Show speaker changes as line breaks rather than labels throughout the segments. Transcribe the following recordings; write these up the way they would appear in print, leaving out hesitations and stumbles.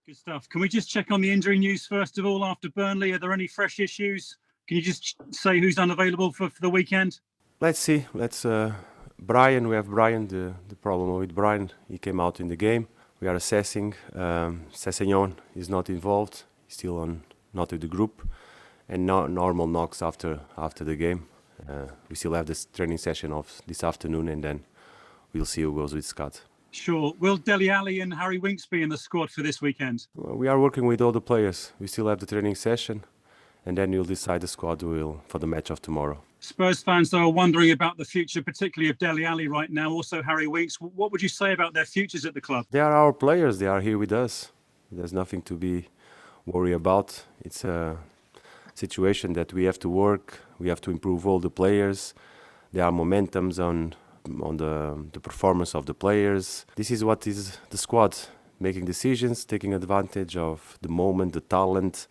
Good stuff. Can we just check on the injury news first of all after Burnley? Are there any fresh issues? Can you just say who's unavailable for the weekend?
Let's see. Brian, we have Brian. The problem with Brian, he came out in the game. We are assessing. Sessegnon is not involved. He's still not with the group. And normal knocks after the game. We still have this training session of this afternoon, and then we'll see who goes with Scott.
Sure. Will Dele Alli and Harry Winks be in the squad for this weekend?
Well, we are working with all the players. We still have the training session, and then we'll decide the squad for the match of tomorrow.
Spurs fans, though, are wondering about the future, particularly of Dele Alli right now, also Harry Winks. What would you say about their futures at the club?
They are our players. They are here with us. There's nothing to be worried about. It's a situation that we have to work. We have to improve all the players. There are momentums on the performance of the players. This is what is the squad, making decisions, taking advantage of the moment, the talent,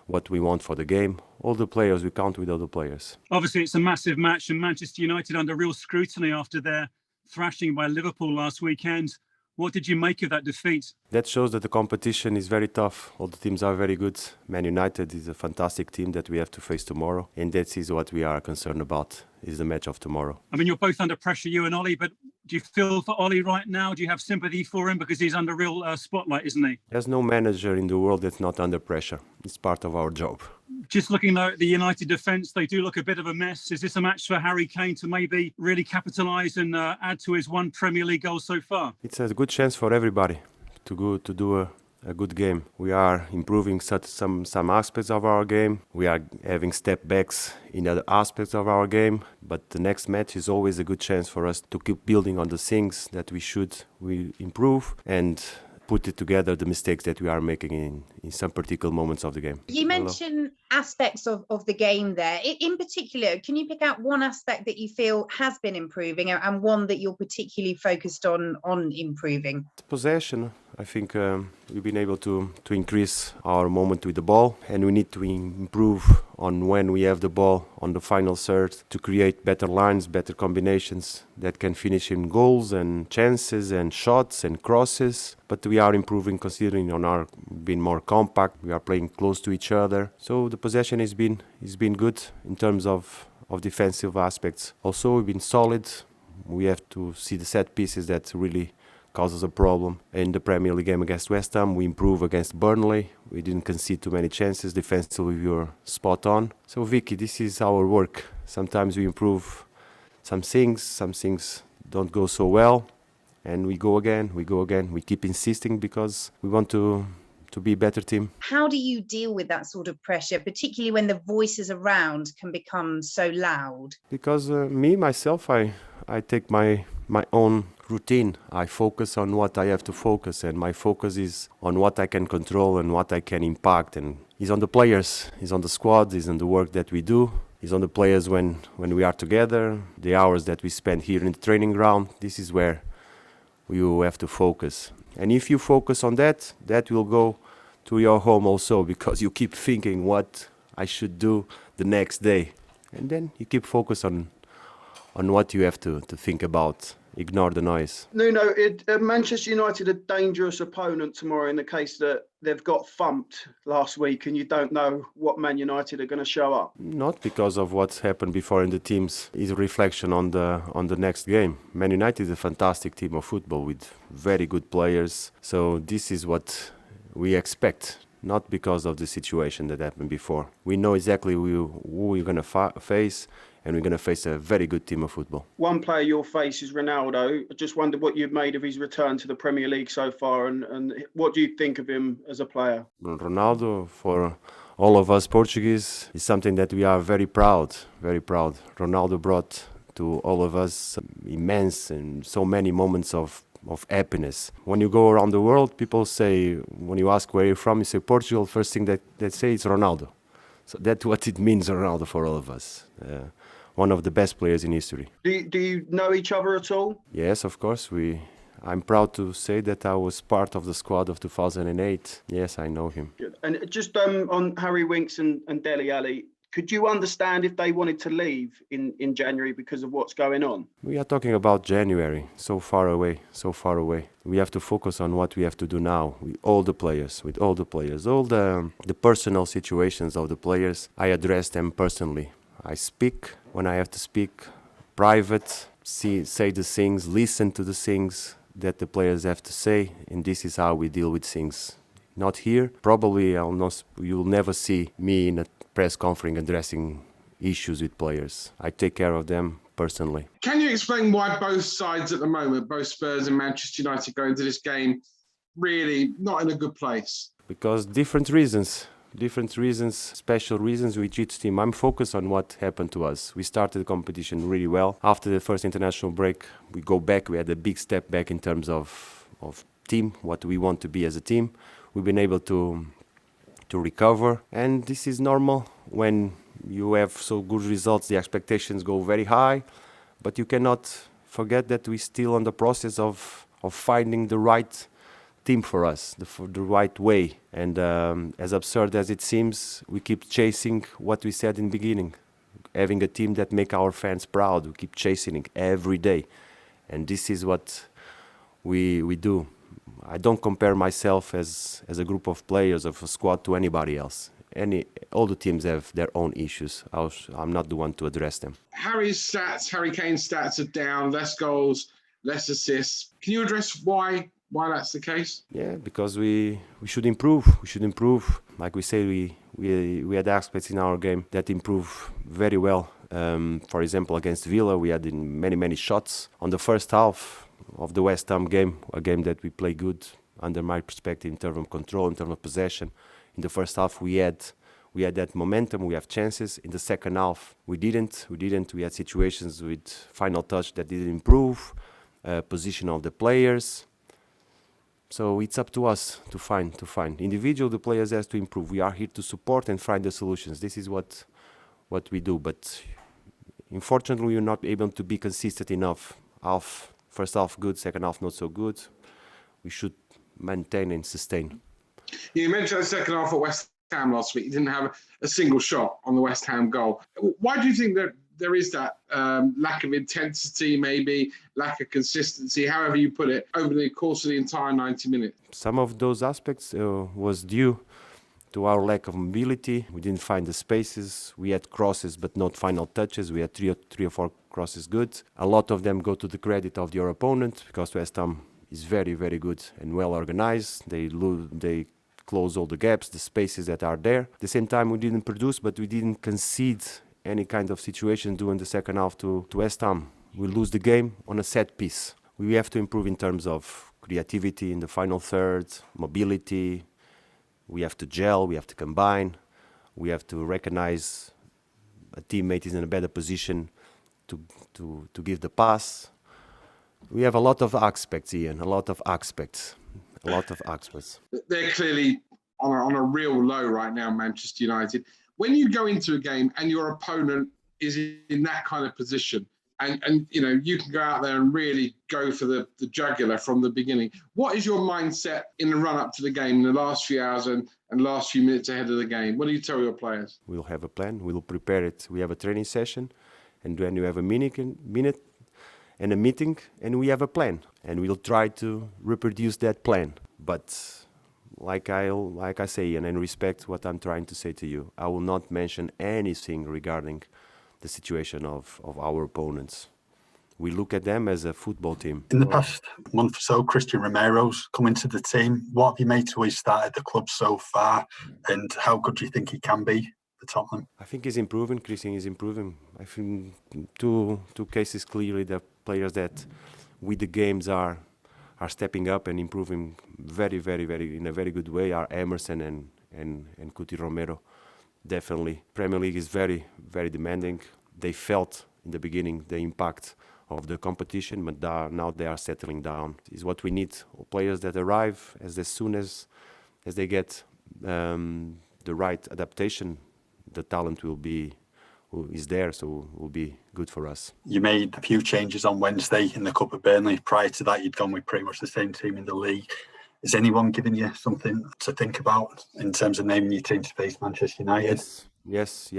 what we want for the game. All the players, we count with all the players.
Obviously, it's a massive match, and Manchester United under real scrutiny after their thrashing by Liverpool last weekend. What did you make of that defeat?
That shows that the competition is very tough. All the teams are very good. Man United is a fantastic team that we have to face tomorrow. And that is what we are concerned about, is the match of tomorrow.
I mean, you're both under pressure, you and Ollie, but do you feel for Ollie right now? Do you have sympathy for him? Because he's under real spotlight, isn't he?
There's no manager in the world that's not under pressure. It's part of our job.
Just looking though at the United defence, they do look a bit of a mess. Is this a match for Harry Kane to maybe really capitalise and add to his one Premier League goal so far?
It's a good chance for everybody to do a good game. We are improving some aspects of our game. We are having step backs in other aspects of our game. But the next match is always a good chance for us to keep building on the things that we improve and put it together, the mistakes that we are making in some particular moments of the game.
You mentioned aspects of the game there. In particular, can you pick out one aspect that you feel has been improving and one that you're particularly focused on improving?
Possession. I think we've been able to increase our moment with the ball, and we need to improve on when we have the ball on the final third to create better lines, better combinations that can finish in goals and chances and shots and crosses. But we are improving considering on our being more compact. We are playing close to each other. So the possession has been good in terms of defensive aspects. Also, we've been solid. We have to see the set pieces that really causes a problem. In the Premier League game against West Ham, we improved against Burnley. We didn't concede too many chances. Defensively, we were spot on. So, Vicky, this is our work. Sometimes we improve some things don't go so well, and we go again. We keep insisting because we want to be a better team.
How do you deal with that sort of pressure, particularly when the voices around can become so loud?
Because myself, I take my own routine. I focus on what I have to focus, and my focus is on what I can control and what I can impact. And it's on the players, it's on the squad, it's on the work that we do. It's on the players when we are together, the hours that we spend here in the training ground. This is where you have to focus. And if you focus on that will go to your home also, because you keep thinking what I should do the next day. And then you keep focus on what you have to think about. Ignore the noise.
Nuno, Manchester United a dangerous opponent tomorrow in the case that they've got thumped last week and you don't know what Man United are going to show up?
Not because of what's happened before in the teams. It's a reflection on the next game. Man United is a fantastic team of football with very good players. So this is what we expect, not because of the situation that happened before. We know exactly who we're going to face, and we're going to face a very good team of football.
One player you'll face is Ronaldo. I just wondered what you've made of his return to the Premier League so far, and what do you think of him as a player?
Ronaldo, for all of us Portuguese, is something that we are very proud, very proud. Ronaldo brought to all of us immense and so many moments of happiness. When you go around the world, people say, when you ask where you're from, you say Portugal, first thing that they say is Ronaldo. So that's what it means, Ronaldo, for all of us. One of the best players in history.
Do you know each other at all?
Yes, of course. I'm proud to say that I was part of the squad of 2008. Yes, I know him.
Good. And just on Harry Winks and Dele Alli, Could you understand if they wanted to leave in January because of what's going on?
We are talking about January, so far away, so far away. We have to focus on what we have to do now with all the players, all the personal situations of the players. I address them personally. I speak when I have to speak, private, say the things, listen to the things that the players have to say, and this is how we deal with things. Not here. Probably you'll never see me in a press conference addressing issues with players. I take care of them personally.
Can you explain why both sides at the moment, both Spurs and Manchester United, go into this game really not in a good place?
Because different reasons, special reasons with each team. I'm focused on what happened to us. We started the competition really well. After the first international break, we go back. We had a big step back in terms of team, what we want to be as a team. We've been able to recover, and this is normal. When you have so good results, the expectations go very high, but you cannot forget that we're still on the process of finding the right team for us, the right way. And as absurd as it seems, we keep chasing what we said in the beginning, having a team that make our fans proud. We keep chasing it every day, and this is what we do. I don't compare myself as a group of players, of a squad, to anybody else. All the teams have their own issues. I'm not the one to address them.
Harry Kane's stats are down, less goals, less assists. Can you address why that's the case?
Yeah, because we should improve. We should improve. Like we say, we had aspects in our game that improve very well. For example, against Villa, we had many shots. On the first half of the West Ham game, a game that we play good under my perspective in terms of control, in terms of possession. In the first half, we had that momentum, we have chances. In the second half, we didn't. We had situations with final touch that didn't improve, position of the players. So it's up to us to find. Individual, the players has to improve. We are here to support and find the solutions. This is what we do. But unfortunately, we're not able to be consistent enough. First half good, second half not so good. We should maintain and sustain.
You mentioned the second half at West Ham last week. You didn't have a single shot on the West Ham goal. Why do you think that there is that lack of intensity, maybe lack of consistency, however you put it, over the course of the entire 90 minutes?
Some of those aspects was due to our lack of mobility. We didn't find the spaces. We had crosses but not final touches. We had three or four crosses good. A lot of them go to the credit of your opponent, because West Ham is very, very good and well organized. They close all the gaps, the spaces that are there. At the same time, we didn't produce, but we didn't concede any kind of situation during the second half to West Ham. We lose the game on a set piece. We have to improve in terms of creativity in the final third, mobility. We have to gel, we have to combine. We have to recognize a teammate is in a better position to give the pass. We have a lot of aspects, Ian, a lot of aspects.
They're clearly on a real low right now, Manchester United. When you go into a game and your opponent is in that kind of position, and you can go out there and really go for the jugular from the beginning, what is your mindset in the run-up to the game, in the last few hours and last few minutes ahead of the game? What do you tell your players?
We'll have a plan. We'll prepare it. We have a training session, and then you have a minute and a meeting, and we have a plan, and we'll try to reproduce that plan. But like I say, and in respect what I'm trying to say to you, I will not mention anything regarding the situation of our opponents. We look at them as a football team.
In the past month or so, Christian Romero's come into the team. What have you made to his start at the club so far, and how good do you think he can be for Tottenham?
I think he's improving. Christian is improving. I think two cases clearly, the players that with the games are stepping up and improving very, very, very in a very good way are Emerson and Cuti Romero. Definitely, Premier League is very, very demanding. They felt in the beginning the impact of the competition, but now they are settling down. Is what we need. Players that arrive as soon as they get the right adaptation, the talent is there, so will be good for us.
You made a few changes on Wednesday in the Cup of Burnley. Prior to that, you'd gone with pretty much the same team in the league. Is anyone giving you something to think about in terms of naming your team to face Manchester United?
Yes.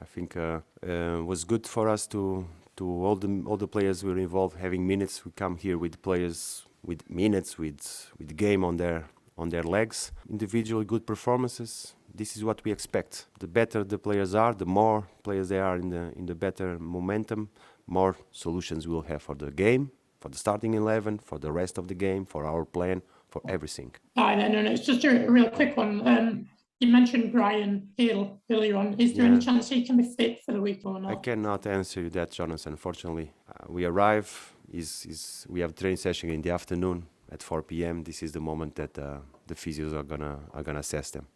I think was good for us to all the players were involved having minutes. We come here with players with minutes, with game on their legs. Individually good performances. This is what we expect. The better the players are, the more players they are in the better momentum, more solutions we will have for the game, for the starting 11, for the rest of the game, for our plan, for everything.
No, it's just a real quick one. You mentioned Brian Hill earlier on. Is there any chance he can be fit for the week or not?
I cannot answer you that, Jonathan. Unfortunately, we arrive. We have a training session in the afternoon at 4 p.m. This is the moment that the physios are gonna assess them.